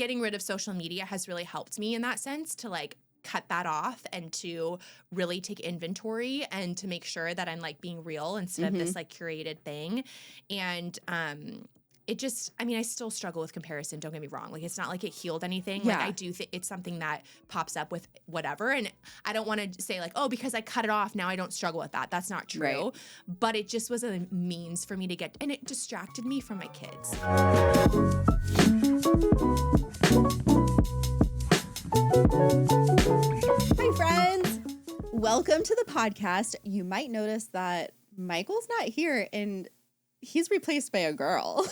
getting rid of social media has really helped me in that sense to like cut that off and to really take inventory and to make sure that I'm like being real instead of this like curated thing. And it just, I mean, I still struggle with comparison. Don't get me wrong. Like, it's not like it healed anything. Yeah. Like, I do think it's something that pops up with whatever. And I don't want to say like, oh, because I cut it off, now I don't struggle with that. That's not true. Right. But it just was a means for me to get, and it distracted me from my kids. Hi, friends. Welcome to the podcast. You might notice that Michael's not here and he's replaced by a girl.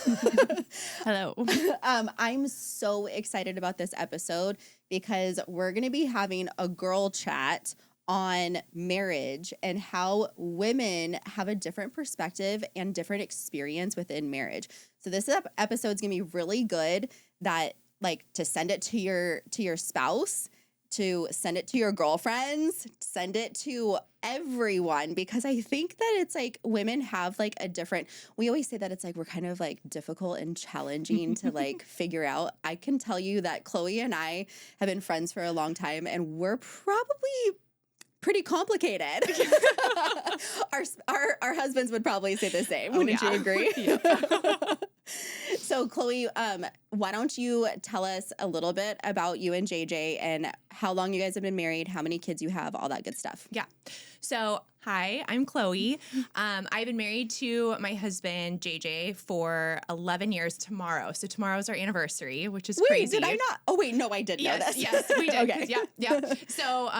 Hello. I'm so excited about this episode because we're going to be having a girl chat on marriage and how women have a different perspective and different experience within marriage. So this episode's going to be really good, that like to send it to your spouse, to send it to your girlfriends, send it to everyone, because I think that it's like women have like a different, we always say that it's like we're kind of like difficult and challenging to like figure out. I can tell you that Chloe and I have been friends for a long time and we're probably pretty complicated. Our husbands would probably say the same. Wouldn't you agree? So Chloe, why don't you tell us a little bit about you and JJ and how long you guys have been married, how many kids you have, all that good stuff. Yeah. So, hi, I'm Chloe. I've been married to my husband, JJ, for 11 years tomorrow. So tomorrow's our anniversary, which is crazy. Did I not? Oh, wait, no, I did know this. Yes, we did. Okay. Yeah. So,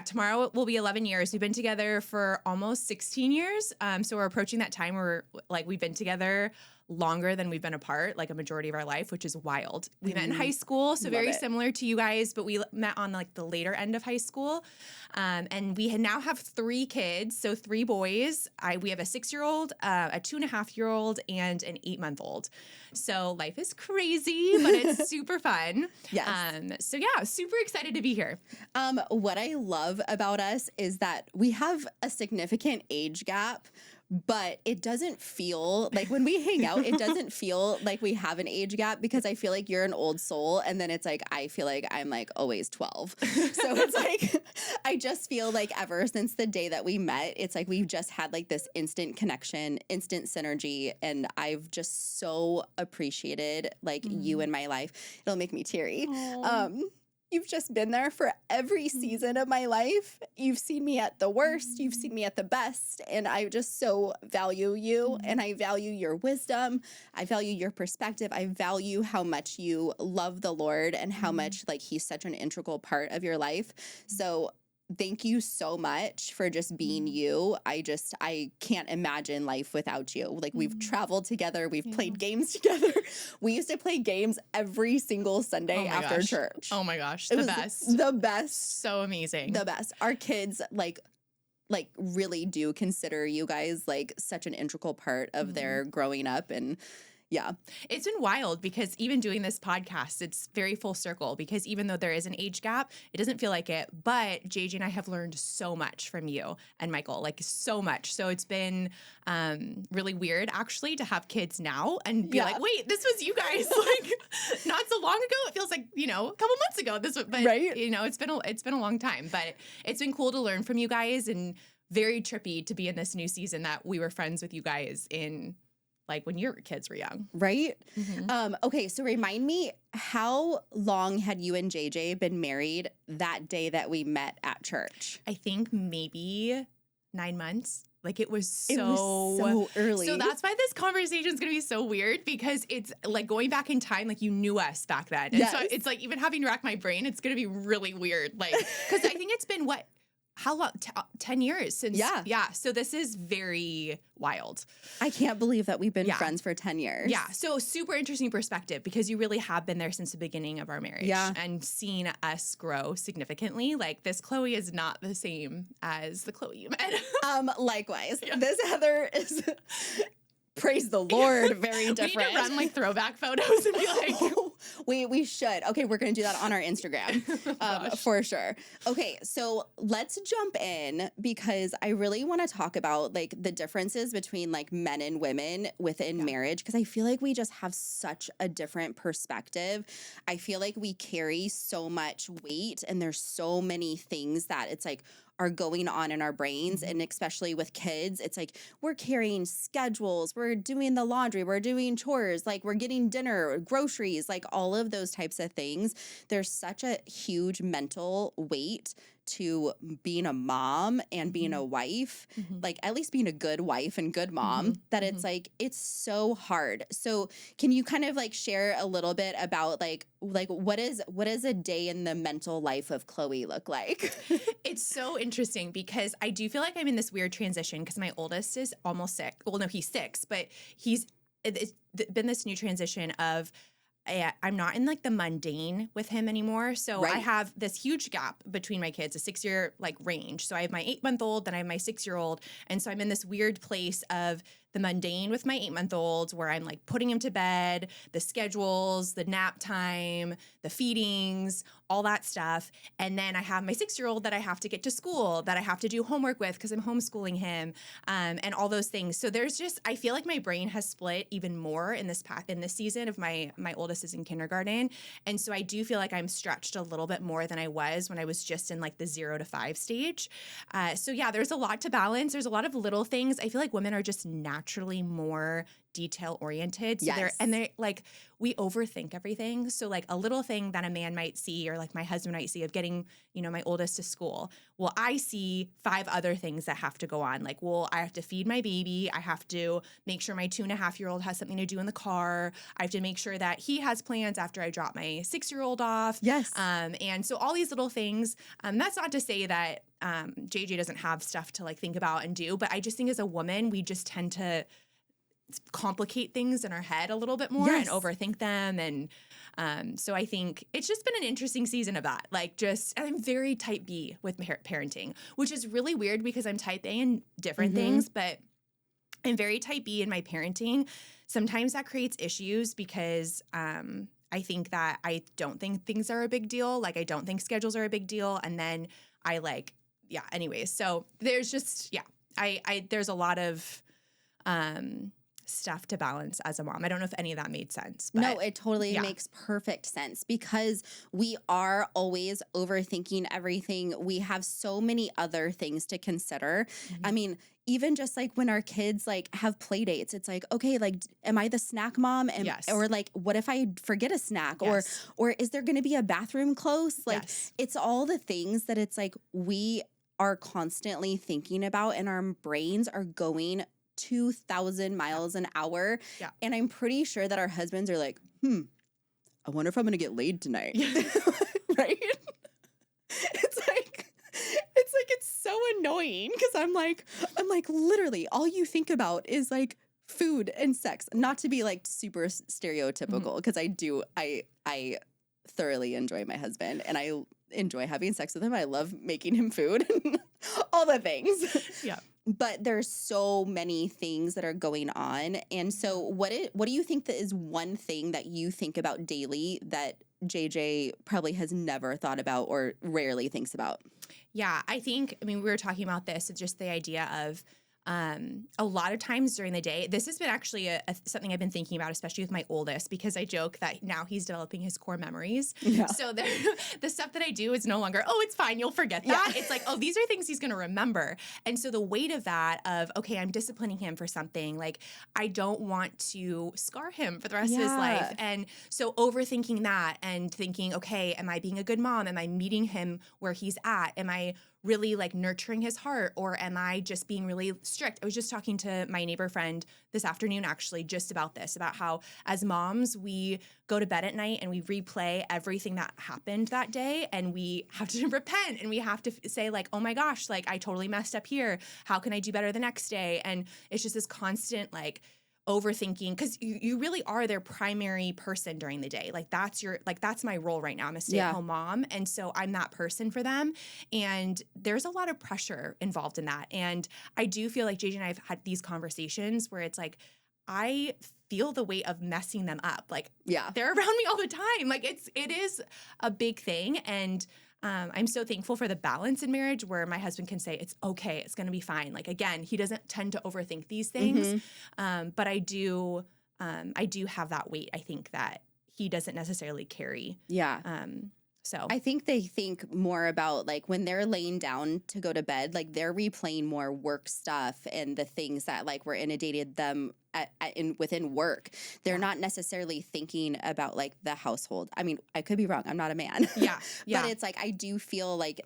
tomorrow will be 11 years. We've been together for almost 16 years. So we're approaching that time where like we've been together longer than we've been apart, like a majority of our life, which is wild. We met in high school, so very similar to you guys, but we met on like the later end of high school. And we now have 3 kids, so 3 boys. We have a 6-year-old, a 2.5-year-old, and an 8-month-old. So life is crazy, but it's super fun. Yes. So yeah, super excited to be here. What I love about us is that we have a significant age gap, but it doesn't feel like when we hang out, it doesn't feel like we have an age gap, because I feel like you're an old soul. And then it's like, I feel like I'm like always 12. So it's like, I just feel like ever since the day that we met, it's like we've just had like this instant connection, instant synergy. And I've just so appreciated like you in my life. It'll make me teary. You've just been there for every season of my life. You've seen me at the worst. You've seen me at the best. And I just so value you. And I value your wisdom. I value your perspective. I value how much you love the Lord and how much like he's such an integral part of your life. So thank you so much for just being you. I can't imagine life without you. Like we've traveled together. We've played games together. We used to play games every single Sunday after church. Oh my gosh. It The was best. The best. So amazing. The best. Our kids like really do consider you guys like such an integral part of their growing up. And yeah. It's been wild because even doing this podcast, it's very full circle, because even though there is an age gap, it doesn't feel like it. But JJ and I have learned so much from you and Michael, like so much. So it's been really weird actually to have kids now and be like, wait, this was you guys like not so long ago. It feels like, a couple months ago. But right. It's been a long time, but it's been cool to learn from you guys, and very trippy to be in this new season that we were friends with you guys in like when your kids were young. Right? Okay, so remind me, how long had you and JJ been married that day that we met at church? I think maybe 9 months. Like it was so early. So that's wwhy this conversation is going to be so weird, because it's like going back in time, like you knew us back then. And so it's like even having to rack my brain, it's going to be really weird. Like, because I think it's been how long? 10 years since. Yeah. So this is very wild. I can't believe that we've been friends for 10 years. Yeah. So super interesting perspective, because you really have been there since the beginning of our marriage. Yeah. And seen us grow significantly. Like this Chloe is not the same as the Chloe you met. Likewise. Yeah. This Heather is praise the Lord, very different. We need to run like throwback photos and be like, we should. Okay, we're gonna do that on our Instagram for sure. Okay, so let's jump in because I really want to talk about like the differences between like men and women within marriage because I feel like we just have such a different perspective. I feel like we carry so much weight and there's so many things that it's like are going on in our brains. And especially with kids, it's like we're carrying schedules, we're doing the laundry, we're doing chores, like we're getting dinner, groceries, like all of those types of things. There's such a huge mental weight to being a mom and being a wife, like at least being a good wife and good mom, that it's like, it's so hard. So can you kind of like share a little bit about like what is a day in the mental life of Chloe look like? It's so interesting because I do feel like I'm in this weird transition because my oldest is almost 6. Well, no, he's 6, but it's been this new transition of I'm not in like the mundane with him anymore. So I have this huge gap between my kids, a 6-year like range. So I have my 8-month-old, then I have my 6-year-old. And so I'm in this weird place of the mundane with my 8-month-old where I'm like putting him to bed, the schedules, the nap time, the feedings, all that stuff. And then I have my 6-year-old that I have to get to school, that I have to do homework with because I'm homeschooling him, and all those things. So there's just, I feel like my brain has split even more in this season of my oldest is in kindergarten. And so I do feel like I'm stretched a little bit more than I was when I was just in like the 0 to 5 stage. So yeah, there's a lot to balance. There's a lot of little things. I feel like women are just naturally more detail oriented. So they're like, we overthink everything. So like a little thing that a man might see or like my husband might see of getting, my oldest to school. Well, I see 5 other things that have to go on. Like, well, I have to feed my baby. I have to make sure my 2.5-year-old has something to do in the car. I have to make sure that he has plans after I drop my 6-year-old off. Yes. And so all these little things, that's not to say that JJ doesn't have stuff to like think about and do, but I just think as a woman, we just tend to complicate things in our head a little bit more and overthink them. And so I think it's just been an interesting season of that. Like I'm very type B with parenting, which is really weird because I'm type A in different things, but I'm very type B in my parenting. Sometimes that creates issues because I think that I don't think things are a big deal. Like I don't think schedules are a big deal. And then I anyways. So there's just, there's a lot of stuff to balance as a mom. I don't know if any of that made sense. But no, it totally makes perfect sense because we are always overthinking everything. We have so many other things to consider. I mean, even just like when our kids like have play dates, it's like, okay, like, am I the snack mom? Or like, what if I forget a snack? Or is there going to be a bathroom close? Like, it's all the things that it's like we are constantly thinking about and our brains are going 2,000 miles an hour. Yeah. And I'm pretty sure that our husbands are like, I wonder if I'm going to get laid tonight. Right? It's so annoying because I'm like, literally all you think about is like food and sex, not to be like super stereotypical because I thoroughly enjoy my husband and I enjoy having sex with him. I love making him food and all the things. Yeah. But there's so many things that are going on. And so what do you think that is one thing that you think about daily that JJ probably has never thought about or rarely thinks about? Yeah, we were talking about this. It's just the idea of a lot of times during the day, this has been actually something I've been thinking about, especially with my oldest, because I joke that now he's developing his core memories. Yeah. So the stuff that I do is no longer, oh, it's fine, you'll forget that. Yeah. It's like, oh, these are things he's going to remember. And so the weight of that of, okay, I'm disciplining him for something, like I don't want to scar him for the rest of his life. And so overthinking that and thinking, okay, am I being a good mom? Am I meeting him where he's at? Am I really like nurturing his heart, or am I just being really strict? I was just talking to my neighbor friend this afternoon actually just about this, about how as moms we go to bed at night and we replay everything that happened that day and we have to repent and we have to say like, oh my gosh, like I totally messed up here. How can I do better the next day? And it's just this constant like overthinking because you really are their primary person during the day. Like that's my role right now. I'm a stay-at-home mom. And so I'm that person for them. And there's a lot of pressure involved in that. And I do feel like JJ and I have had these conversations where it's like, I feel the weight of messing them up. Like, Yeah. they're around me all the time. Like, it is a big thing. And I'm so thankful for the balance in marriage where my husband can say, it's okay, it's going to be fine. Like, again, he doesn't tend to overthink these things. But I do have that weight, I think, that he doesn't necessarily carry. Yeah. So I think they think more about like when they're laying down to go to bed, like they're replaying more work stuff and the things that like were inundated them within work. They're not necessarily thinking about like the household. I mean, I could be wrong. I'm not a man. Yeah. But it's like I do feel like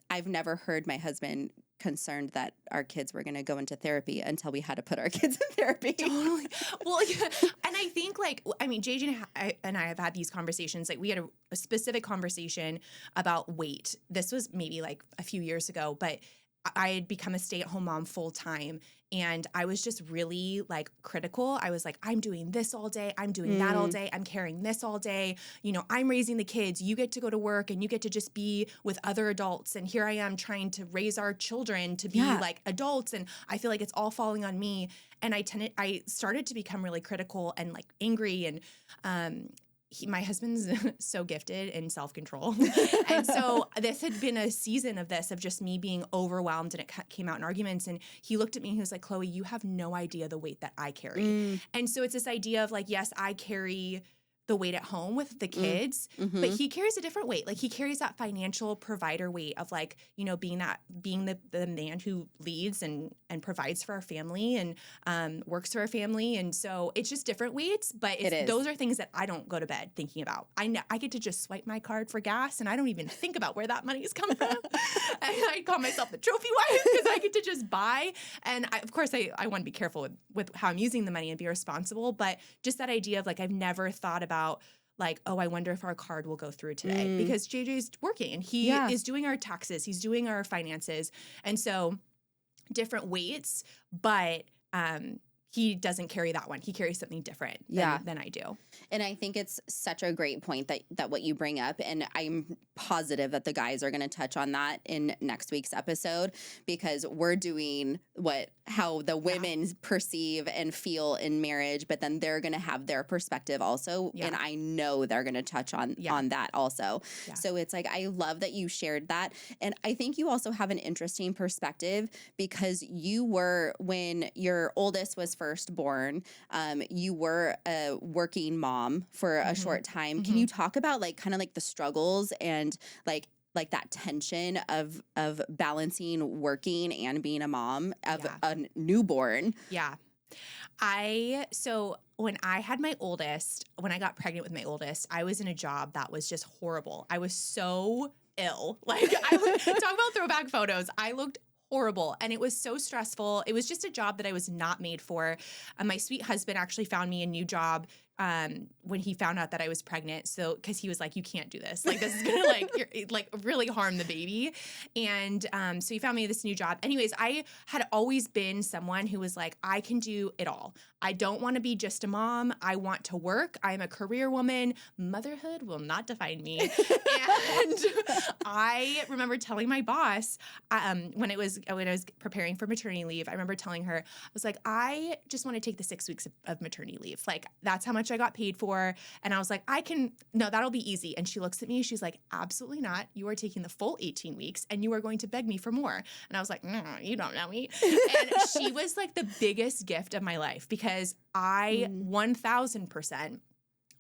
I've never heard my husband concerned that our kids were going to go into therapy until we had to put our kids in therapy. Totally. Well, yeah. And I think JJ and I have had these conversations. Like we had a specific conversation about weight. This was maybe like a few years ago, but I had become a stay-at-home mom full time. And I was just really like critical. I was like, I'm doing this all day. I'm doing that all day. I'm carrying this all day. You know, I'm raising the kids. You get to go to work and you get to just be with other adults. And here I am trying to raise our children to be like adults. And I feel like it's all falling on me. And I started to become really critical and like angry. And my husband's so gifted in self-control. And so this had been a season of just me being overwhelmed, and it came out in arguments. And he looked at me and he was like, Chloe, you have no idea the weight that I carry. And so it's this idea of like, yes, I carry the weight at home with the kids, but he carries a different weight. Like he carries that financial provider weight of like, you know, being the man who leads and provides for our family and works for our family. And so it's just different weights, but those are things that I don't go to bed thinking about. I get to just swipe my card for gas and I don't even think about where that money is coming from. And I call myself the trophy wife because I get to just buy. And of course I want to be careful with how I'm using the money and be responsible, but just that idea of like, I've never thought about like, oh, I wonder if our card will go through today because JJ's working and he is doing our taxes. He's doing our finances. And so different weights, but he doesn't carry that one. He carries something different than I do. And I think it's such a great point that what you bring up. And I'm positive that the guys are going to touch on that in next week's episode because we're doing how the women perceive and feel in marriage, but then they're going to have their perspective also. Yeah. And I know they're going to touch on that also. Yeah. So it's like, I love that you shared that. And I think you also have an interesting perspective because when your oldest was first born, you were a working mom for a short time. Can you talk about like kind of like the struggles and like that tension of balancing working and being a mom of a newborn? Yeah. So when I had my oldest, when I got pregnant with my oldest, I was in a job that was just horrible. I was so ill. Like I would talk about throwback photos. I looked horrible. And it was so stressful. It was just a job that I was not made for. My sweet husband actually found me a new job when he found out that I was pregnant. So, cause he was like, you can't do this. Like, this is going to really harm the baby. And, so he found me this new job. Anyways, I had always been someone who was like, I can do it all. I don't want to be just a mom. I want to work. I'm a career woman. Motherhood will not define me. And I remember telling my boss, when I was preparing for maternity leave, I remember telling her, I was like, I just want to take the 6 weeks of maternity leave. Like, that's how much I got paid for. And I was like, no, that'll be easy. And she looks at me, she's like, absolutely not. You are taking the full 18 weeks and you are going to beg me for more. And I was like, you don't know me. And she was like the biggest gift of my life because I 1000%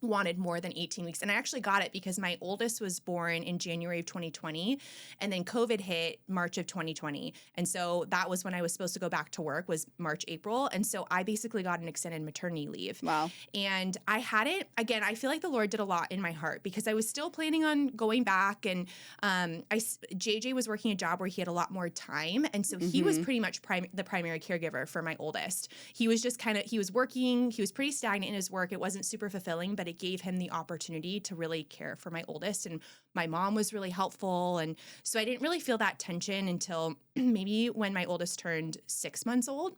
wanted more than 18 weeks. And I actually got it because my oldest was born in January of 2020 and then COVID hit March of 2020. And so that was when I was supposed to go back to work was March, April. And so I basically got an extended maternity leave. Wow. And I hadn't, again, I feel like the Lord did a lot in my heart because I was still planning on going back. And JJ was working a job where he had a lot more time. And so he was pretty much the primary caregiver for my oldest. He was just he was working, he was pretty stagnant in his work. It wasn't super fulfilling, but it gave him the opportunity to really care for my oldest. And my mom was really helpful. And so I didn't really feel that tension until maybe when my oldest turned 6 months old.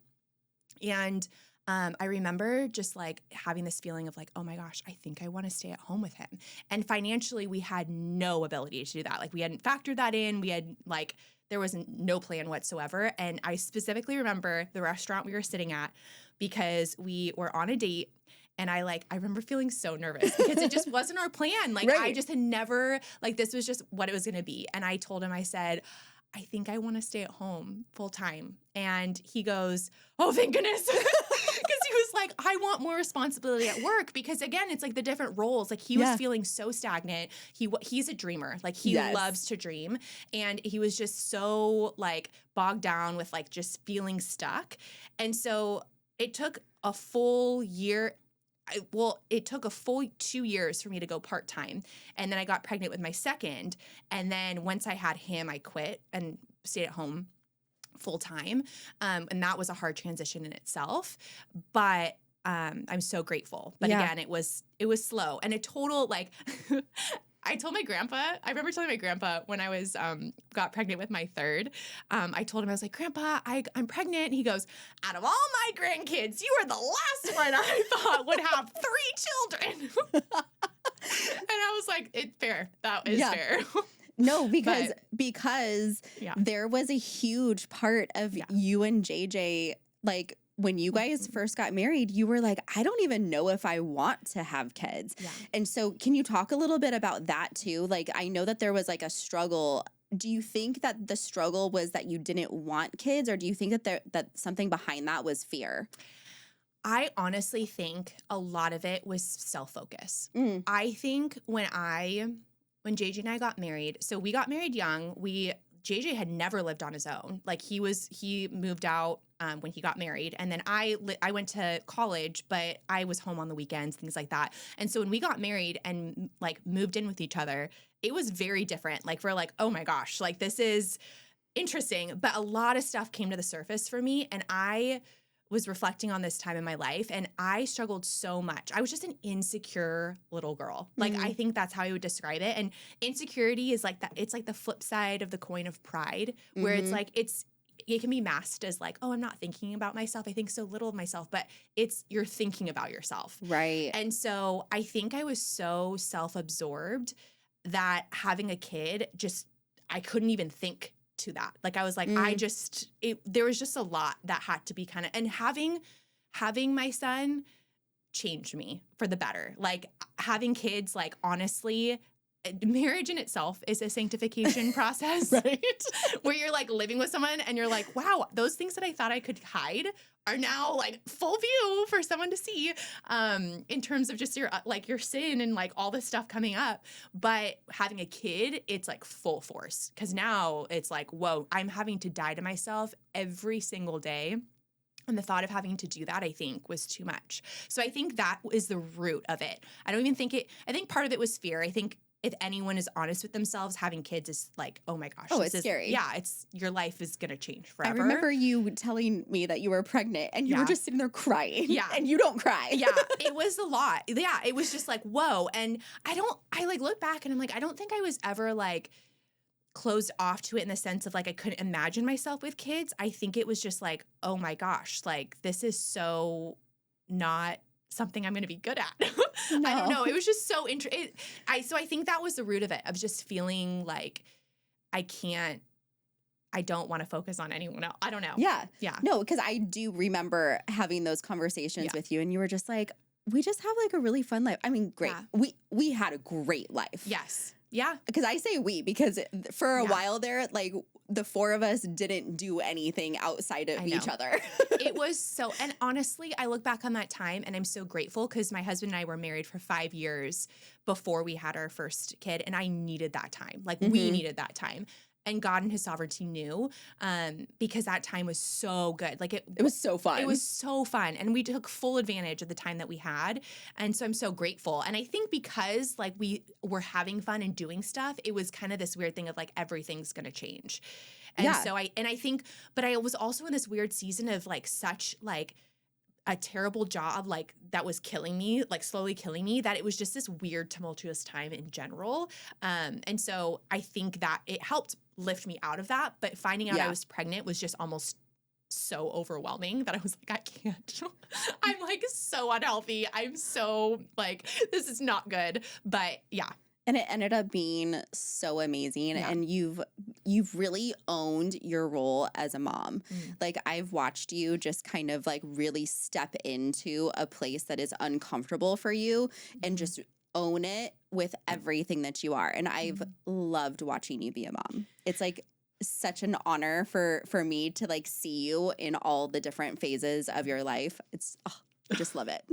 And I remember just like having this feeling of like, oh my gosh, I think I want to stay at home with him. And financially, we had no ability to do that. Like we hadn't factored that in. We had like, there was no plan whatsoever. And I specifically remember the restaurant we were sitting at because we were on a date. And I remember feeling so nervous because it just wasn't our plan. Like, Right. I just had never, like, this was just what it was going to be. And I told him, I said, I think I want to stay at home full time. And he goes, oh, thank goodness. Because he was like, I want more responsibility at work. Because again, it's like the different roles. Like, he was feeling so stagnant. He's a dreamer. Like, he loves to dream. And he was just so like bogged down with like just feeling stuck. And so it took a full year. It took a full 2 years for me to go part-time. And then I got pregnant with my second. And then once I had him, I quit and stayed at home full-time. And that was a hard transition in itself. But I'm so grateful. But again, it was slow. And a total, like, I told my grandpa, I remember telling my grandpa when I was got pregnant with my third, I told him, I was like, Grandpa, I'm pregnant. And he goes, out of all my grandkids, you are the last one I thought would have 3 children. And I was like, it's fair. That is fair. No, because there was a huge part of you and JJ, like, when you guys first got married, you were like, I don't even know if I want to have kids. Yeah. And so can you talk a little bit about that too? Like, I know that there was like a struggle. Do you think that the struggle was that you didn't want kids, or do you think that something behind that was fear? I honestly think a lot of it was self-focus. I think when JJ and I got married, so we got married young, JJ had never lived on his own. Like, he moved out when he got married. And then I went to college, but I was home on the weekends, things like that. And so when we got married and like moved in with each other, it was very different. Like, we're like, oh my gosh, like, this is interesting. But a lot of stuff came to the surface for me. And I was reflecting on this time in my life, and I struggled so much. I was just an insecure little girl. Like, I think that's how I would describe it. And insecurity is like that. It's like the flip side of the coin of pride, where it's like, it can be masked as like, oh, I'm not thinking about myself. I think so little of myself, but you're thinking about yourself. Right. And so I think I was so self-absorbed that having a kid, I couldn't even think to that. Like, I was like, there was just a lot that had to be kind of, and having my son changed me for the better. Like, having kids, like, honestly, marriage in itself is a sanctification process, right? Where you're like living with someone and you're like, wow, those things that I thought I could hide are now like full view for someone to see, in terms of just your sin and like all this stuff coming up. But having a kid, it's like full force, because now it's like, whoa, I'm having to die to myself every single day. And the thought of having to do that, I think, was too much. So I think that is the root of it. I think part of it was fear. I think if anyone is honest with themselves, having kids is like, oh my gosh. It's scary. Yeah, your life is going to change forever. I remember you telling me that you were pregnant and you were just sitting there crying. Yeah. And you don't cry. Yeah, it was a lot. Yeah, it was just like, whoa. And I like look back and I'm like, I don't think I was ever like closed off to it in the sense of like I couldn't imagine myself with kids. I think it was just like, oh my gosh, like this is so not something I'm going to be good at. No. I don't know. It was just so interesting. So I think that was the root of it, of just feeling like I don't want to focus on anyone else. I don't know. Yeah. Yeah. No, because I do remember having those conversations with you, and you were just like, we just have like a really fun life. I mean, great. Yeah. We had a great life. Yes. Yeah. Because I say we, because for a while there, like the four of us didn't do anything outside of each other. It was so, and honestly, I look back on that time and I'm so grateful, because my husband and I were married for 5 years before we had our first kid. And I needed that time. Like we needed that time. And God in his sovereignty knew, because that time was so good. Like it was so fun. It was so fun. And we took full advantage of the time that we had. And so I'm so grateful. And I think because like we were having fun and doing stuff, it was kind of this weird thing of like, everything's going to change. And so I think, but I was also in this weird season of like such like a terrible job, like that was killing me, like slowly killing me, that it was just this weird tumultuous time in general. And so I think that it helped lift me out of that. But finding out I was pregnant was just almost so overwhelming that I was like, I can't. I'm like so unhealthy. I'm so like, this is not good. But yeah. And it ended up being so amazing. Yeah. And you've you've really owned your role as a mom. Mm. Like I've watched you just kind of like really step into a place that is uncomfortable for you and Mhm. just own it with everything that you are. And I've Mhm. loved watching you be a mom. It's like such an honor for me to like see you in all the different phases of your life. I just love it.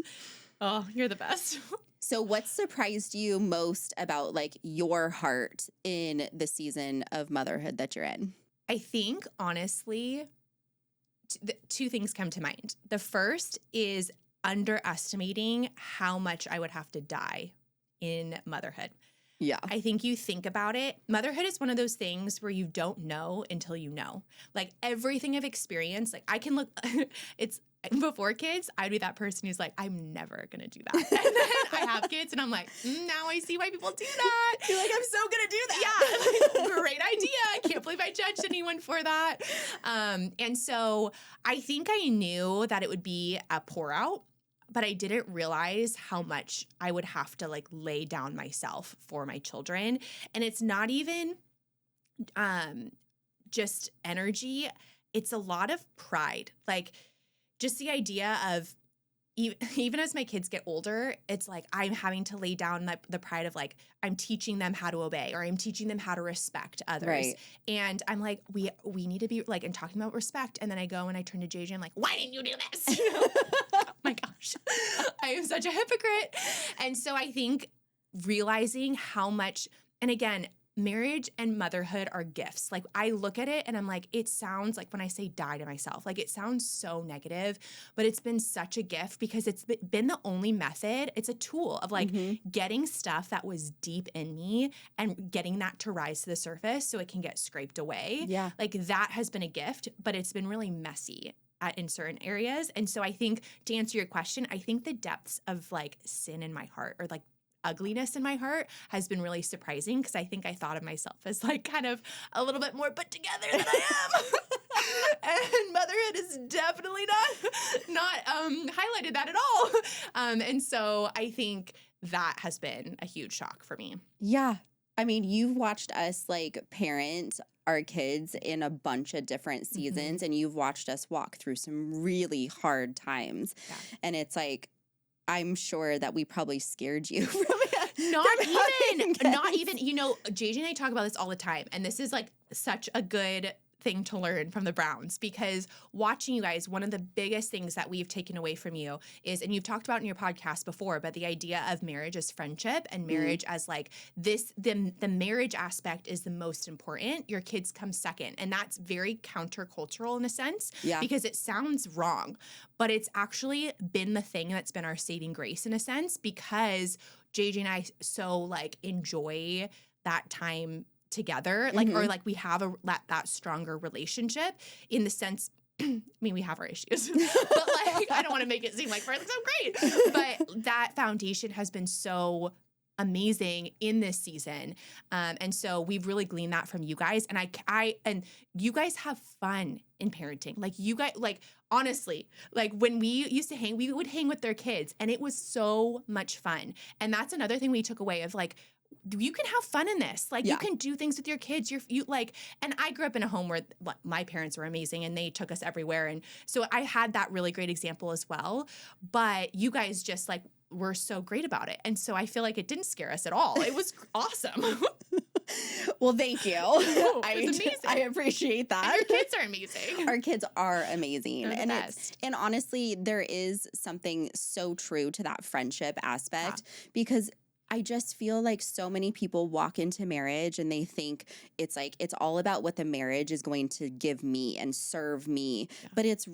Oh, you're the best. So what surprised you most about like your heart in the season of motherhood that you're in? I think, honestly, two things come to mind. The first is underestimating how much I would have to die in motherhood. Yeah. I think you think about it. Motherhood is one of those things where you don't know until you know. Like everything I've experienced, like I can look, it's before kids, I'd be that person who's like, I'm never going to do that. And then I have kids and I'm like, now I see why people do that. You're like, I'm so going to do that. Yeah, like, great idea. I can't believe I judged anyone for that. And so I think I knew that it would be a pour out, but I didn't realize how much I would have to like lay down myself for my children. And it's not even just energy. It's a lot of pride. Like just the idea of even as my kids get older, it's like I'm having to lay down the pride of like I'm teaching them how to obey or I'm teaching them how to respect others. Right. And I'm like, we need to be like, and talking about respect. And then I go and I turn to JJ, I'm like, why didn't you do this? You know? Oh my gosh, I am such a hypocrite. And so I think realizing how much, and again, marriage and motherhood are gifts. Like I look at it and I'm like, it sounds like when I say die to myself, like it sounds so negative, but it's been such a gift because it's been the only method. It's a tool of like getting stuff that was deep in me and getting that to rise to the surface so it can get scraped away. Yeah. Like that has been a gift, but it's been really messy in certain areas. And so I think to answer your question, I think the depths of like sin in my heart or like ugliness in my heart has been really surprising because I think I thought of myself as like kind of a little bit more put together than I am. And motherhood is definitely not highlighted that at all. And so I think that has been a huge shock for me. Yeah. I mean, you've watched us like parent our kids in a bunch of different seasons and you've watched us walk through some really hard times. Yeah. And it's like, I'm sure that we probably scared you from Not even, you know, JJ and I talk about this all the time. And this is like such a good thing to learn from the Browns because watching you guys, one of the biggest things that we've taken away from you is, and you've talked about in your podcast before, but the idea of marriage as friendship and marriage as like this, the marriage aspect is the most important. Your kids come second. And that's very countercultural in a sense because it sounds wrong, but it's actually been the thing that's been our saving grace in a sense because JJ and I so like enjoy that time together, like, or like we have that stronger relationship in the sense, I mean, we have our issues, but like, I don't want to make it seem like we're so great, but that foundation has been so amazing in this season. And so we've really gleaned that from you guys. And and you guys have fun in parenting. Like you guys, like, honestly, like when we used to hang, we would hang with their kids and it was so much fun. And that's another thing we took away of like, you can have fun in this. Like you can do things with your kids. You like, and I grew up in a home where my parents were amazing and they took us everywhere. And so I had that really great example as well. But you guys just like were so great about it. And so I feel like it didn't scare us at all. It was awesome. Well, thank you. It's amazing. I appreciate that. And your kids are amazing. Our kids are amazing. They're the and best. and honestly, there is something so true to that friendship aspect because I just feel like so many people walk into marriage and they think it's like it's all about what the marriage is going to give me and serve me. Yeah. But it's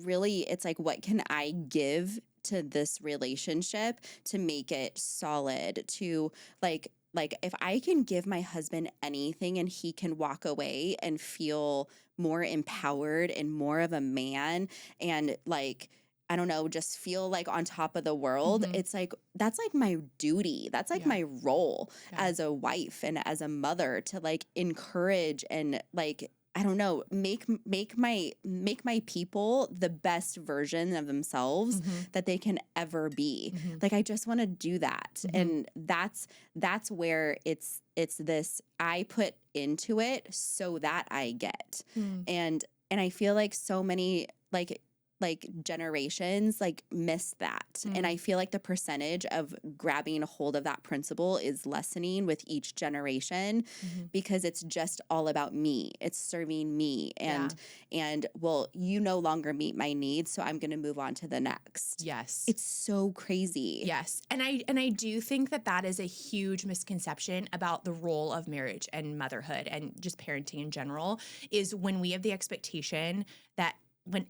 like, what can I give to this relationship to make it solid, to like if I can give my husband anything and he can walk away and feel more empowered and more of a man and like, I don't know, just feel like on top of the world. It's like, that's like my duty. That's like my role as a wife and as a mother to like encourage and like I don't know, make my people the best version of themselves that they can ever be. Like I just want to do that. And that's where it's this, I put into it so that I get. And I feel like so many like generations like miss that. And I feel like the percentage of grabbing a hold of that principle is lessening with each generation because it's just all about me. It's serving me and well, you no longer meet my needs, so I'm going to move on to the next. Yes. It's so crazy. Yes. And I do think that is a huge misconception about the role of marriage and motherhood and just parenting in general, is when we have the expectation that when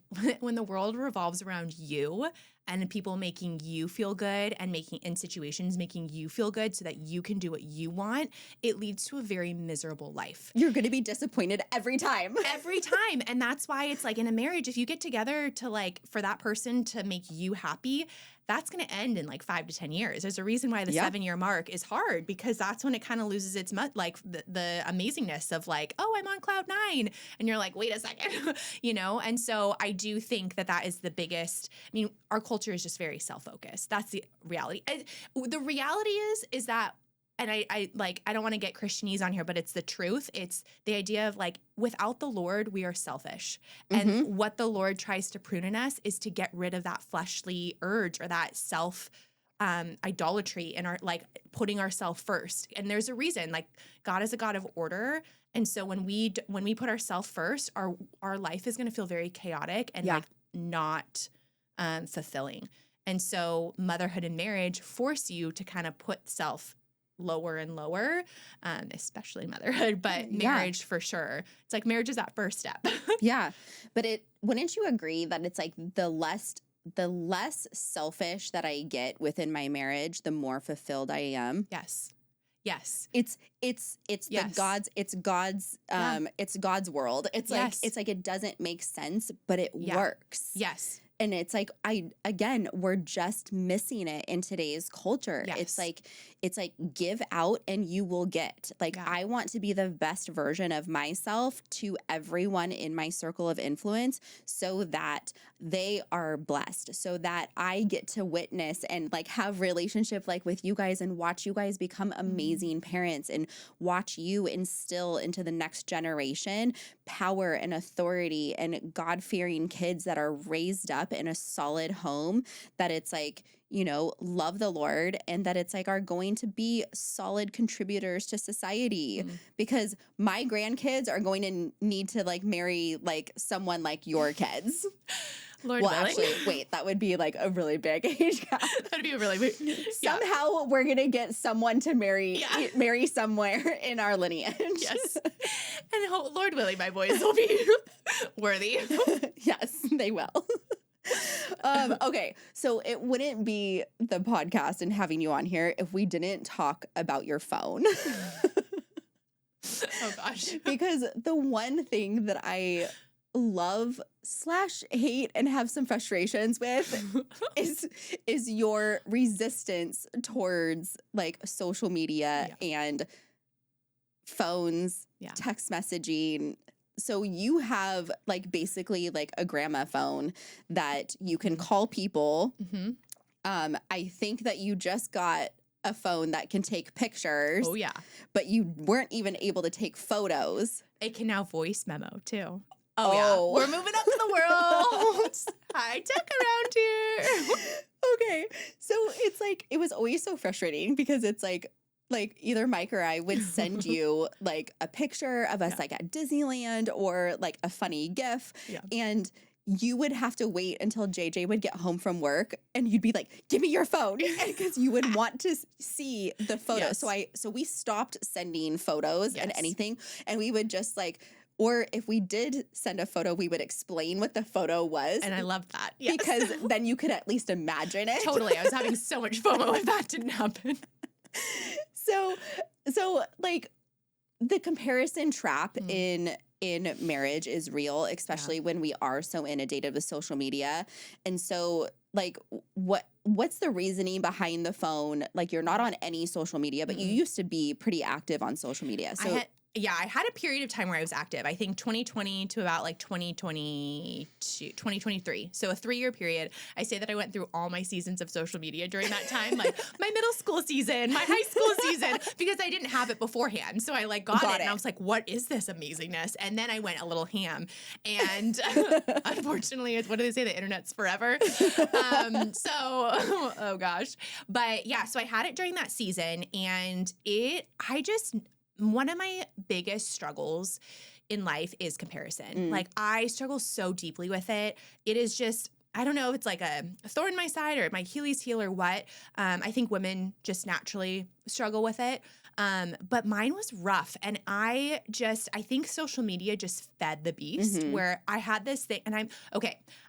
the world revolves around you and people making you feel good and making in situations making you feel good so that you can do what you want, it leads to a very miserable life. You're going to be disappointed every time. Every time. And that's why it's like in a marriage, if you get together to like for that person to make you happy, that's going to end in like 5 to 10 years. There's a reason why the 7-year mark is hard, because that's when it kind of loses its like the amazingness of like, oh, I'm on cloud 9. And you're like, wait a second, you know? And so I do think that is the biggest, I mean, our culture is just very self-focused. That's the reality. The reality is that, and I don't want to get Christianese on here, but it's the truth. It's the idea of like, without the Lord, we are selfish. And what the Lord tries to prune in us is to get rid of that fleshly urge or that self idolatry in our, like putting ourselves first. And there's a reason, like God is a God of order. And so when we put ourselves first, our life is going to feel very chaotic and like not fulfilling. And so motherhood and marriage force you to kind of put self lower and lower, especially motherhood, but marriage for sure. It's like marriage is that first step. Yeah. But wouldn't you agree that it's like the less selfish that I get within my marriage, the more fulfilled I am? Yes. Yes. It's God's world. It's like it doesn't make sense, but it works. Yes. And it's like we're just missing it in today's culture. Yes. It's like give out and you will get. Like I want to be the best version of myself to everyone in my circle of influence so that they are blessed, so that I get to witness and like have relationship like with you guys and watch you guys become amazing parents and watch you instill into the next generation power and authority and God-fearing kids that are raised up in a solid home, that it's like, you know, love the Lord, and that it's like are going to be solid contributors to society, because my grandkids are going to need to like marry like someone like your kids. Lord willing. Actually, wait, that would be like a really big age gap. That'd be a really big. Somehow we're going to get someone to marry somewhere in our lineage. Yes. And Lord willing, my boys will be worthy. Yes, they will. Okay, so it wouldn't be the podcast and having you on here if we didn't talk about your phone. Oh gosh. Because the one thing that I love/hate and have some frustrations with is your resistance towards like social media and phones, text messaging. So you have like basically like a grandma phone that you can call people. I think that you just got a phone that can take pictures. Oh yeah. But you weren't even able to take photos. It can now voice memo too. Oh yeah. We're moving up to the world. High tech around here. Okay. So it's like, it was always so frustrating because it's like either Mike or I would send you like a picture of us like at Disneyland or like a funny GIF. Yeah. And you would have to wait until JJ would get home from work and you'd be like, give me your phone, because you would want to see the photo. Yes. So we stopped sending photos and anything, and we would just like, or if we did send a photo, we would explain what the photo was. And I love that. Yes. Because then you could at least imagine it. Totally. I was having so much FOMO if that didn't happen. So like the comparison trap in marriage is real, especially when we are so inundated with social media. And so like what's the reasoning behind the phone? Like you're not on any social media, but you used to be pretty active on social media. So Yeah, I had a period of time where I was active. I think 2020 to about like 2023. So a 3-year period. I say that I went through all my seasons of social media during that time, like my middle school season, my high school season, because I didn't have it beforehand. So I like got it and I was like, what is this amazingness? And then I went a little ham. And unfortunately, what do they say? The internet's forever. Oh gosh. But yeah, so I had it during that season and one of my biggest struggles in life is comparison. Like I struggle so deeply with it. It is just, I don't know if it's like a thorn in my side or my Achilles heel or what. I think women just naturally struggle with it. But mine was rough. And I think social media just fed the beast where I had this thing and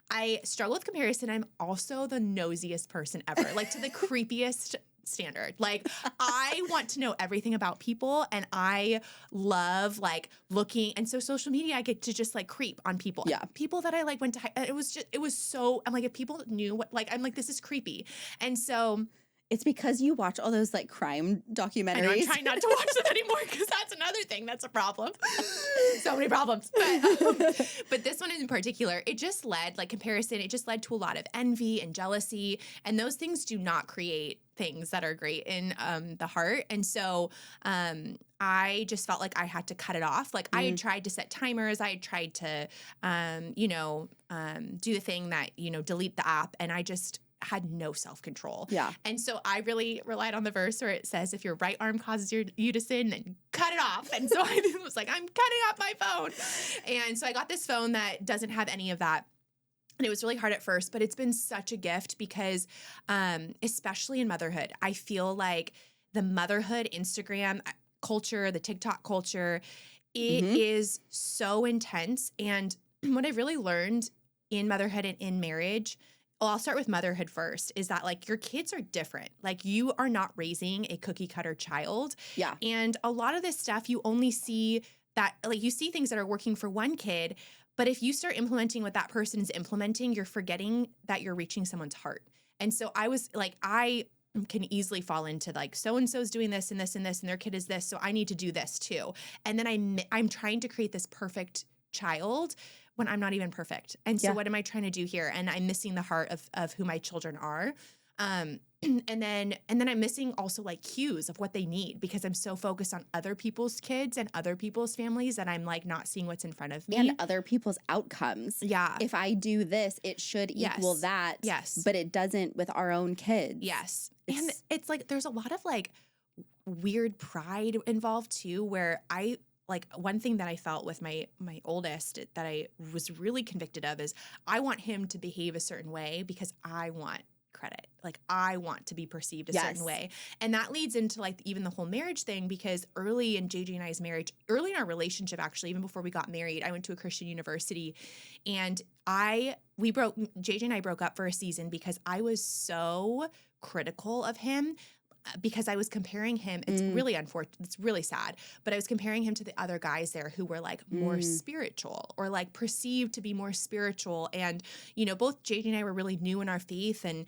I struggle with comparison. I'm also the nosiest person ever, like to the creepiest standard. Like I want to know everything about people and I love like looking. And so social media, I get to just like creep on people. Yeah. People that I like went to, it was so, I'm like, if people knew what, like, I'm like, this is creepy. And so it's because you watch all those like crime documentaries. And I'm trying not to watch them anymore because that's another thing that's a problem. So many problems. But this one in particular, it just led, like comparison, it just led to a lot of envy and jealousy. And those things do not create things that are great in the heart. And so I just felt like I had to cut it off. Like I had tried to set timers. I had tried to, do the thing that, delete the app. And I just had no self-control. Yeah. And so I really relied on the verse where it says, if your right arm causes you to sin, then cut it off. And so I was like, I'm cutting off my phone. And so I got this phone that doesn't have any of that. And it was really hard at first, but it's been such a gift because, especially in motherhood, I feel like the motherhood Instagram culture, the TikTok culture, it is so intense. And what I've really learned in motherhood and in marriage, well, I'll start with motherhood first, is that like your kids are different. Like you are not raising a cookie cutter child. Yeah. And a lot of this stuff, you only see that, like you see things that are working for one kid, but if you start implementing what that person is implementing, you're forgetting that you're reaching someone's heart. And so I was like, I can easily fall into like, so-and-so's doing this and this and this, and their kid is this, so I need to do this too. And then I'm trying to create this perfect child when I'm not even perfect. And so what am I trying to do here? And I'm missing the heart of who my children are. And then I'm missing also like cues of what they need because I'm so focused on other people's kids and other people's families that I'm like not seeing what's in front of me. And other people's outcomes. Yeah. If I do this, it should equal that. Yes. But it doesn't with our own kids. Yes. And it's like there's a lot of like weird pride involved too, where like one thing that I felt with my oldest that I was really convicted of is I want him to behave a certain way because I want credit. Like I want to be perceived a certain way. And that leads into like even the whole marriage thing because early in JJ and I's marriage, early in our relationship actually, even before we got married, I went to a Christian university and JJ and I broke up for a season because I was so critical of him. Because I was comparing him, it's really unfortunate, it's really sad, but I was comparing him to the other guys there who were like more spiritual or like perceived to be more spiritual. And, both JJ and I were really new in our faith and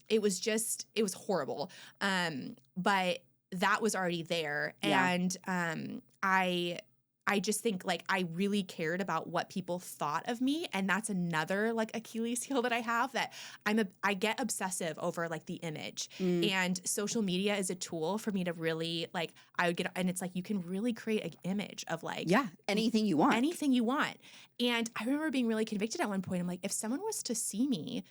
it was horrible. But that was already there. Yeah. And I just think like I really cared about what people thought of me. And that's another like Achilles heel that I have that I get obsessive over like the image and social media is a tool for me to really like, and it's like, you can really create an image of like, anything you want. And I remember being really convicted at one point. I'm like, if someone was to see me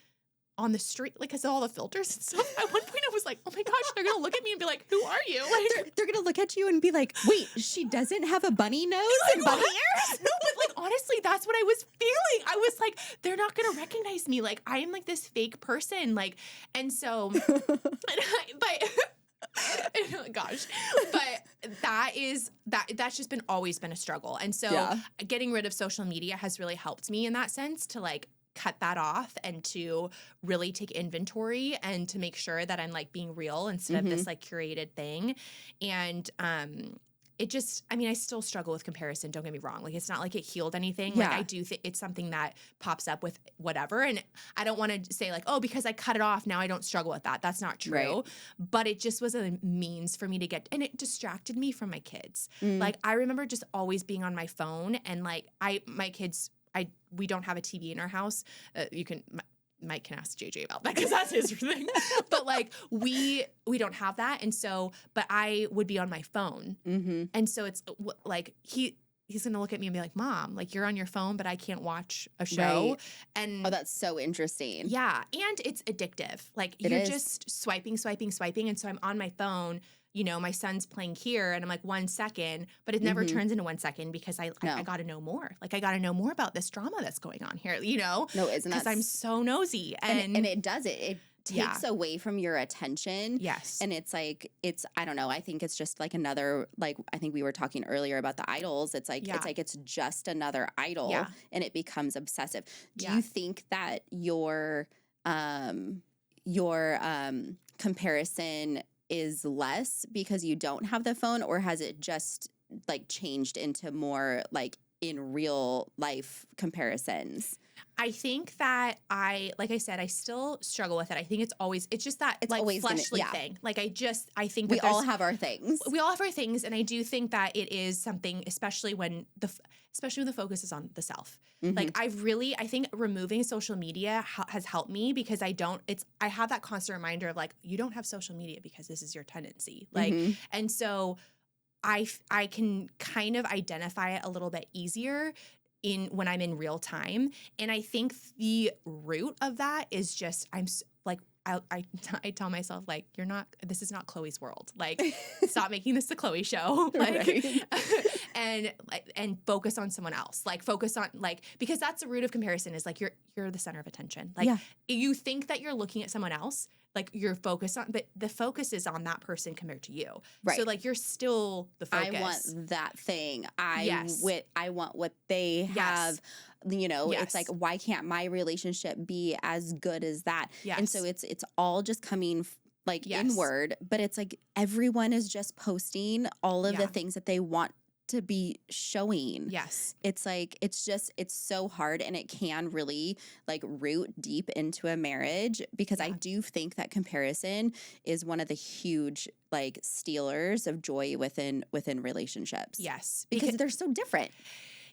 on the street, like, because of all the filters and stuff. At one point I was like, oh my gosh, they're going to look at me and be like, who are you? Like, they're going to look at you and be like, wait, she doesn't have a bunny nose and bunny ears? No, but like, honestly, that's what I was feeling. I was like, they're not going to recognize me. Like, I am like this fake person. Like, and so, gosh, but that's just always been a struggle. And so getting rid of social media has really helped me in that sense to like, cut that off and to really take inventory and to make sure that I'm like being real instead of this like curated thing. And it just, I mean, I still struggle with comparison. Don't get me wrong. Like, it's not like it healed anything. Like, Yeah. I do think it's something that pops up with whatever. And I don't want to say like, oh, because I cut it off, now I don't struggle with that. That's not true. Right. But it just was a means for me to get, and it distracted me from my kids. Like, I remember just always being on my phone, and like, my kids, we don't have a TV in our house. Mike can ask JJ about that because that's his thing. But like we don't have that, and so but I would be on my phone, and so it's like he's gonna look at me and be like, "Mom, like you're on your phone, but I can't watch a show." Right. And Oh, that's so interesting. yeah, and it's addictive. Like It you're is. just swiping, and so I'm on my phone. You know, my son's playing here, and I'm like 1 second, but it never turns into 1 second because I No. got to know more. Like I got to know more about this drama that's going on here. You know, No, isn't because that I'm so nosy, and it does it. It takes Yeah. away from your attention. yes, And it's like, I don't know. I think it's just like another, like, I think we were talking earlier about the idols. It's like, Yeah. it's just another idol, Yeah. and it becomes obsessive. Do Yeah. you think that your comparison is less because you don't have the phone, or has it just like changed into more like in real life comparisons? I think that like I said, I still struggle with it. I think it's just that It's like always gonna- fleshly yeah. thing. Like I think We that all there's- have our things. we all have our things, and I do think that it is something, especially when the focus is on the self. Mhm. Like I think removing social media has helped me because I have that constant reminder of like, you don't have social media because this is your tendency. Like, Mhm. and so I can kind of identify it a little bit easier when I'm in real time. And I think the root of that is just I tell myself like, this is not Chloe's world. Like stop making this the Chloe show. Like Right. and focus on someone else. Like focus on like, because that's the root of comparison is like you're the center of attention. Like Yeah. you think that you're looking at someone else, like you're focused on, but the focus is on that person compared to you. Right. So like you're still the focus. I want that thing. Yes. I want what they have. You know, Yes. it's like, why can't my relationship be as good as that? And Yes. so it's all just coming like Yes. inward, but it's like everyone is just posting all of the Yeah. things that they want to be showing. Yes. It's like, it's so hard, and it can really like root deep into a marriage, because I Yeah. do think that comparison is one of the huge like stealers of joy within relationships. Yes. Because they're so different.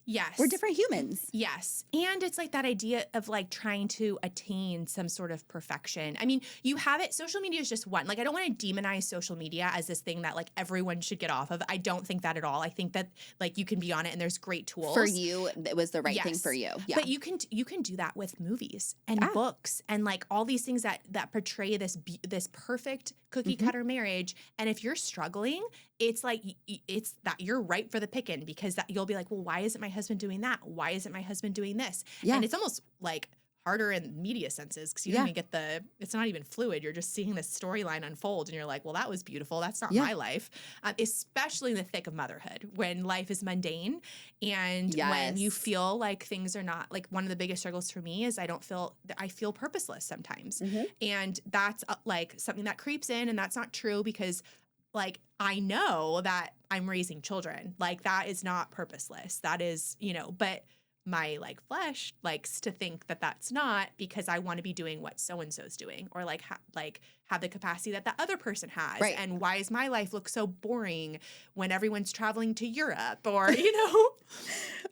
yes. We're different humans. Yes. And it's like that idea of like trying to attain some sort of perfection. I mean, you have it. Social media is just one. Like, I don't want to demonize social media as this thing that like everyone should get off of. I don't think that at all. I think that like you can be on it and there's great tools. For you, it was the right thing Yes. for you. Yeah. But you can do that with movies and Yeah. books and like all these things that portray this perfect cookie cutter marriage. And if you're struggling, it's like it's that you're ripe for the picking, because that you'll be like, well, why isn't my husband doing that? Why isn't my husband doing this? Yeah. And it's almost like harder in media senses because you don't even get it's not even fluid. You're just seeing this storyline unfold and you're like, well, that was beautiful. That's not my life. Especially in the thick of motherhood, when life is mundane and when you Yes. feel like things are not, like, one of the biggest struggles for me is I feel purposeless sometimes. And that's like something that creeps in, and that's not true because like I know that I'm raising children. Like that is not purposeless. That is, but my like flesh likes to think that that's not, because I want to be doing what so-and-so's doing, or like have the capacity that other person has. Right. And why does my life look so boring when everyone's traveling to Europe, or,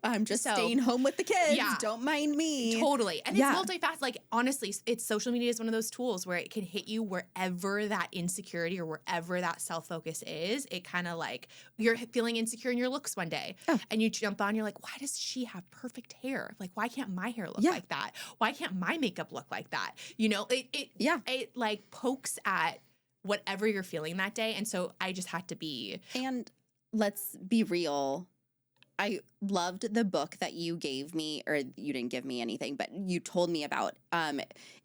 I'm just So- staying home with the kids. Yeah. Don't mind me. Totally. And Yeah. it's multifaceted. Like, honestly, social media is one of those tools where it can hit you wherever that insecurity or wherever that self-focus is. It kind of like, you're feeling insecure in your looks one day and you jump on, you're like, why does she have perfect hair? Like, why can't my hair look like that? Why can't my makeup look like that? It like pokes at whatever you're feeling that day. And so I just had to be. And let's be real. I loved the book that you gave me, or you didn't give me anything, but you told me about.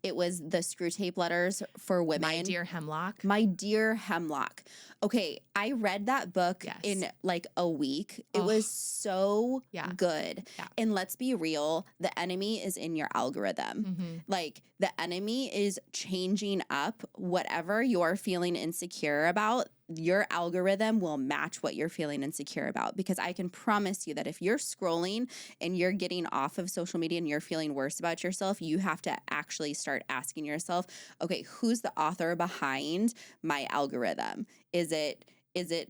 It was the Screw Tape Letters for Women. My Dear Hemlock. My Dear Hemlock. Okay, I read that book Yes. in like a week. It was so good. Yeah. And let's be real, the enemy is in your algorithm. Mm-hmm. Like, the enemy is changing up whatever you're feeling insecure about. your algorithm will match what you're feeling insecure about. Because I can promise you that if you're scrolling and you're getting off of social media and you're feeling worse about yourself, you have to actually start asking yourself, okay, who's the author behind my algorithm? Is it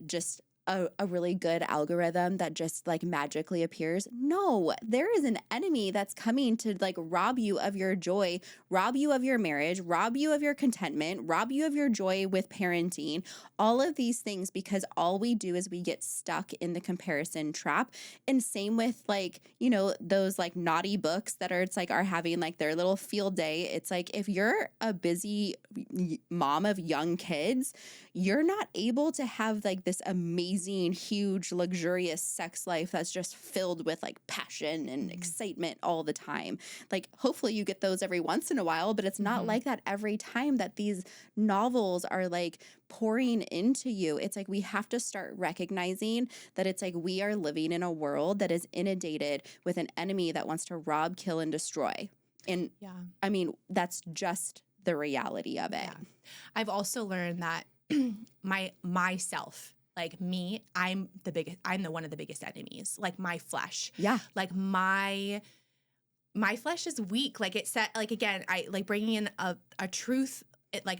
just a really good algorithm that just like magically appears? No, there is an enemy that's coming to like rob you of your joy, rob you of your marriage, rob you of your contentment, rob you of your joy with parenting, all of these things, because all we do is we get stuck in the comparison trap. And same with like, you know, those like naughty books that are, it's like are having like their little field day. It's like if you're a busy mom of young kids, you're not able to have like this amazing, huge, luxurious sex life that's just filled with like passion and excitement all the time. Like, hopefully you get those every once in a while, but it's not like that every time that these novels are like pouring into you. It's like we have to start recognizing that it's like we are living in a world that is inundated with an enemy that wants to rob, kill, and destroy. And I mean, that's just the reality of it. Yeah. I've also learned that myself, like me, I'm the one of the biggest enemies. Like my flesh. Yeah. Like my flesh is weak. Like it said, like, again, I like bringing in a truth,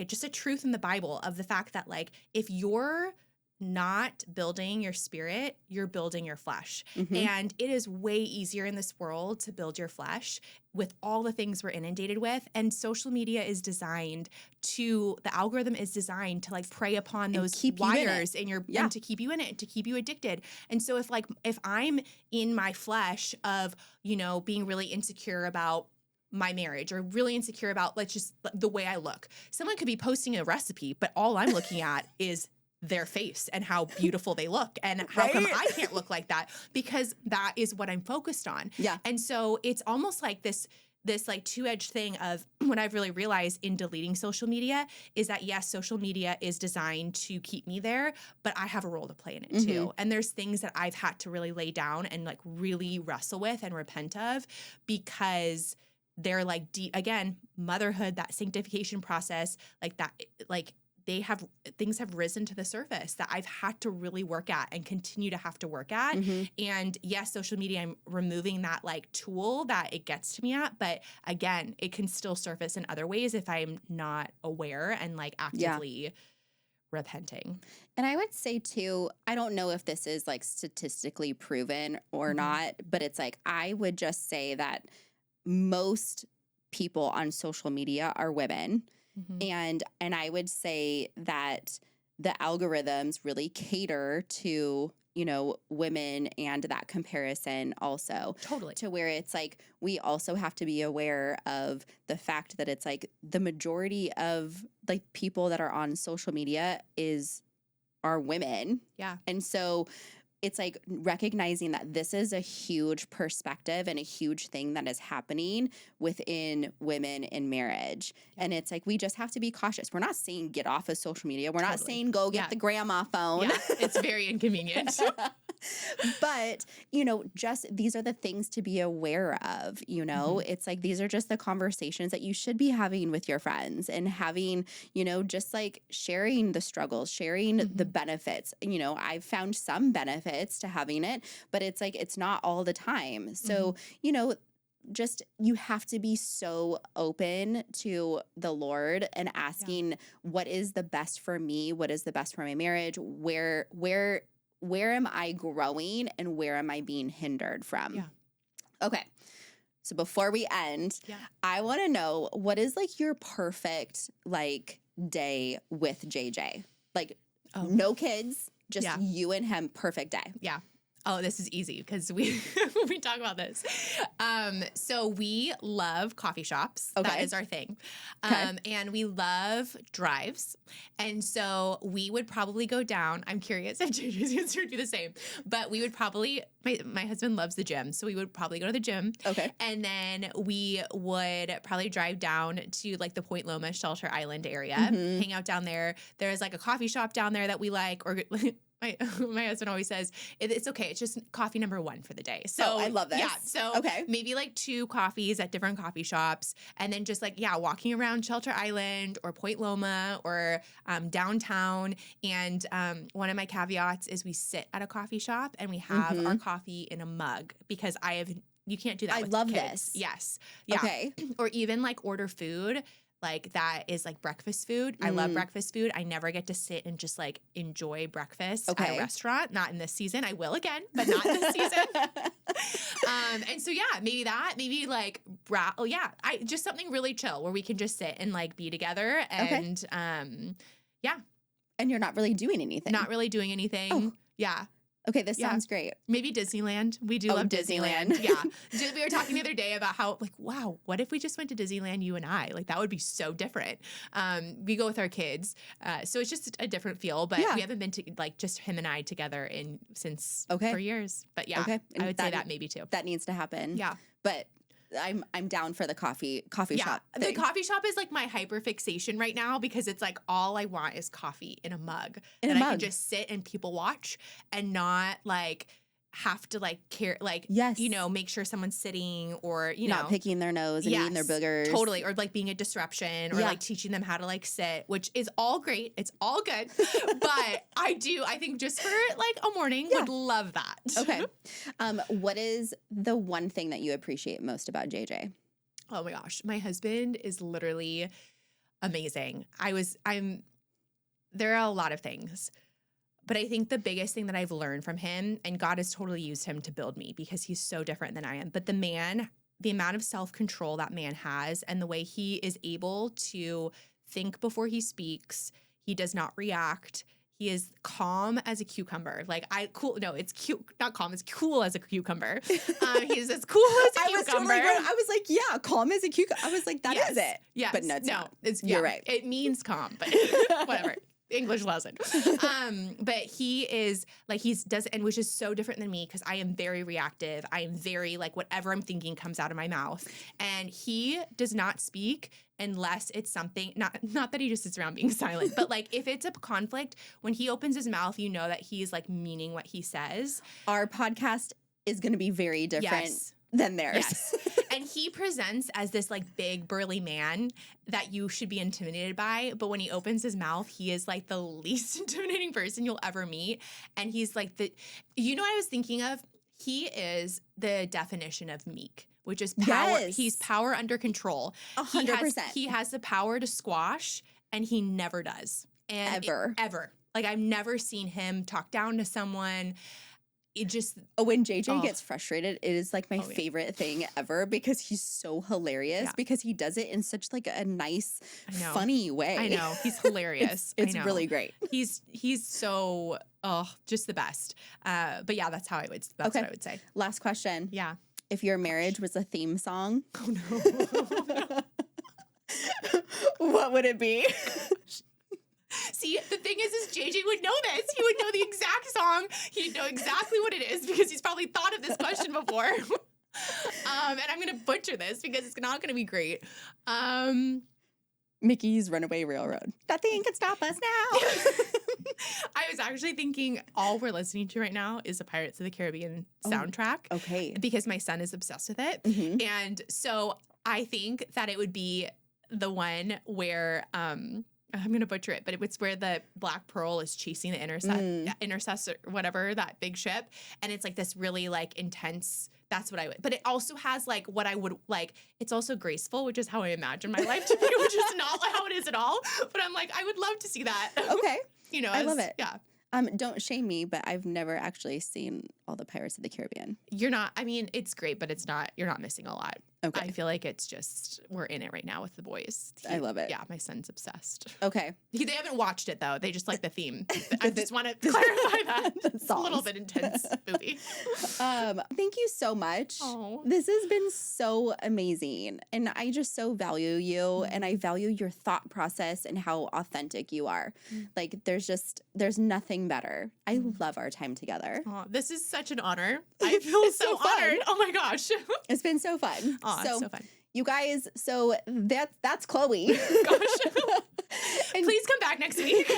just a truth in the Bible of the fact that like, if you're not building your spirit, you're building your flesh. And it is way easier in this world to build your flesh with all the things we're inundated with. And social media is designed the algorithm is designed to like prey upon those wires in your, and to keep you in it, to keep you addicted. And so if I'm in my flesh of, you know, being really insecure about my marriage or really insecure about just the way I look, someone could be posting a recipe, but all I'm looking at is their face and how beautiful they look. And how come I can't look like that? Because that is what I'm focused on. Yeah. And so it's almost like this like two-edged thing of what I've really realized in deleting social media is that, yes, social media is designed to keep me there, but I have a role to play in it too. And there's things that I've had to really lay down and like really wrestle with and repent of, because they're like deep, again, motherhood, that sanctification process, like that, like things have risen to the surface that I've had to really work at and continue to have to work at. And yes, social media, I'm removing that like tool that it gets to me at, but again, it can still surface in other ways if I'm not aware and like actively repenting. And I would say too, I don't know if this is like statistically proven or not, but it's like, I would just say that most people on social media are women. And I would say that the algorithms really cater to, you know, women and that comparison also. Totally. To where it's like, we also have to be aware of the fact that it's like the majority of like people that are on social media are women. Yeah. And so it's like recognizing that this is a huge perspective and a huge thing that is happening within women in marriage. Yeah. And it's like, we just have to be cautious. We're not saying get off of social media. We're not saying go get the grandma phone. Yeah, it's very inconvenient. But, you know, just these are the things to be aware of, you know, it's like, these are just the conversations that you should be having with your friends and having, you know, just like sharing the struggles, sharing the benefits. You know, I've found some benefits to having it, but it's like, it's not all the time. So, you know, just you have to be so open to the Lord and asking what is the best for me? What is the best for my marriage? Where am I growing and where am I being hindered from? Yeah. Okay. So before we end, I want to know, what is like your perfect like day with JJ? Like no kids, just you and him, perfect day. Yeah. Oh, this is easy because we talk about this. So we love coffee shops. Okay. That is our thing. And we love drives. And so we would probably go down. I'm curious if JJ's answer would be the same. But we would probably, my husband loves the gym. So we would probably go to the gym. Okay. And then we would probably drive down to like the Point Loma Shelter Island area, hang out down there. There's like a coffee shop down there that we like, or my my husband always says it's okay. It's just coffee number 1 for the day. So Oh, I love this. Yeah. So Okay. maybe like 2 coffees at different coffee shops, and then just like walking around Shelter Island or Point Loma or downtown. And one of my caveats is we sit at a coffee shop and we have our coffee in a mug because you can't do that. I with love kids. this. Yes. Yeah. Okay. Or even like order food. Like that is like breakfast food. I love breakfast food. I never get to sit and just like enjoy breakfast at a restaurant. Not in this season. I will again, but not this season. And so maybe like just something really chill where we can just sit and like be together and And you're not really doing anything. not really doing anything. Oh. Yeah. Okay, this sounds great. Maybe Disneyland. We do love Disneyland. Yeah. We were talking the other day about how, like, wow, what if we just went to Disneyland, you and I? Like, that would be so different. We go with our kids. So it's just a different feel. But we haven't been to, like, just him and I together since for years. But yeah, I would say that maybe too. That needs to happen. Yeah. But I'm down for the coffee shop thing. The coffee shop is like my hyper fixation right now because it's like all I want is coffee in a mug. I can just sit and people watch and not like have to like care, like, make sure someone's sitting or, not picking their nose and eating their boogers. Totally. Or like being a disruption or like teaching them how to like sit, which is all great. It's all good. But I think just for like a morning would love that. Okay. What is the one thing that you appreciate most about JJ? Oh my gosh. My husband is literally amazing. There are a lot of things. But I think the biggest thing that I've learned from him, and God has totally used him to build me because he's so different than I am. But the amount of self-control that man has and the way he is able to think before he speaks, he does not react. He is calm as a cucumber. It's cute, not calm, it's cool as a cucumber. He's as cool as a cucumber. I was like, yeah, calm as a cucumber. I was like, that is it. Yes. But no, it's not. You're right. It means calm, but whatever. English lesson. But he is like, and which is so different than me because I am very reactive. I am very like whatever I'm thinking comes out of my mouth. And he does not speak unless it's something, not that he just sits around being silent, but like if it's a conflict, when he opens his mouth, you know that he's like meaning what he says. Our podcast is going to be very different than theirs. Yes. And he presents as this like big burly man that you should be intimidated by. But when he opens his mouth, he is like the least intimidating person you'll ever meet. And he's like what I was thinking of? He is the definition of meek, which is power. Yes. He's power under control. 100%. He has the power to squash and he never does. And ever. Like I've never seen him talk down to someone. When JJ gets frustrated, it is like my favorite thing ever because he's so hilarious because he does it in such like a nice, funny way. I know. He's hilarious. It's really great. He's so, just the best. But yeah, that's what I would say. Last question. Yeah. If your marriage was a theme song, what would it be? See, the thing is JJ would know this. He would know the exact song. He'd know exactly what it is because he's probably thought of this question before. And I'm going to butcher this because it's not going to be great. Mickey's Runaway Railroad. Nothing can stop us now. I was actually thinking all we're listening to right now is the Pirates of the Caribbean soundtrack. Okay. Because my son is obsessed with it. And so I think that it would be the one where I'm going to butcher it, but it's where the Black Pearl is chasing the intercessor, whatever, that big ship. And it's like this really like intense, that's what I would, but it also has like what I would like, it's also graceful, which is how I imagine my life to be, which is not how it is at all. But I'm like, I would love to see that. Okay. I love it. Yeah. Don't shame me, but I've never actually seen all the Pirates of the Caribbean. It's great, but you're not missing a lot. Okay. I feel like it's just, we're in it right now with the boys. I love it. Yeah, my son's obsessed. Okay. They haven't watched it though. They just like the theme. I just want to clarify that. It's a little bit intense movie. Thank you so much. Oh. This has been so amazing. And I just so value you and I value your thought process and how authentic you are. Like there's nothing better. I love our time together. Oh, this is such an honor. I feel so honored. Oh my gosh. It's been so fun. Oh, it's so fun. You guys, so that's Chloe. Gosh. Please come back next week.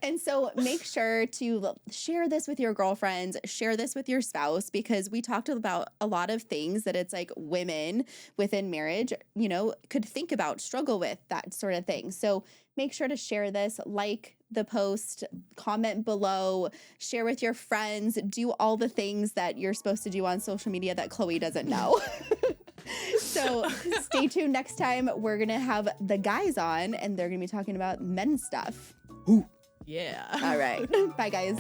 And so make sure to share this with your girlfriends, share this with your spouse, because we talked about a lot of things that it's like women within marriage, you know, could think about, struggle with, that sort of thing. So make sure to share this, like the post, comment below, share with your friends, do all the things that you're supposed to do on social media that Chloe doesn't know. So stay tuned. Next time, we're going to have the guys on, and they're going to be talking about men's stuff. Yeah. All right. Bye, guys.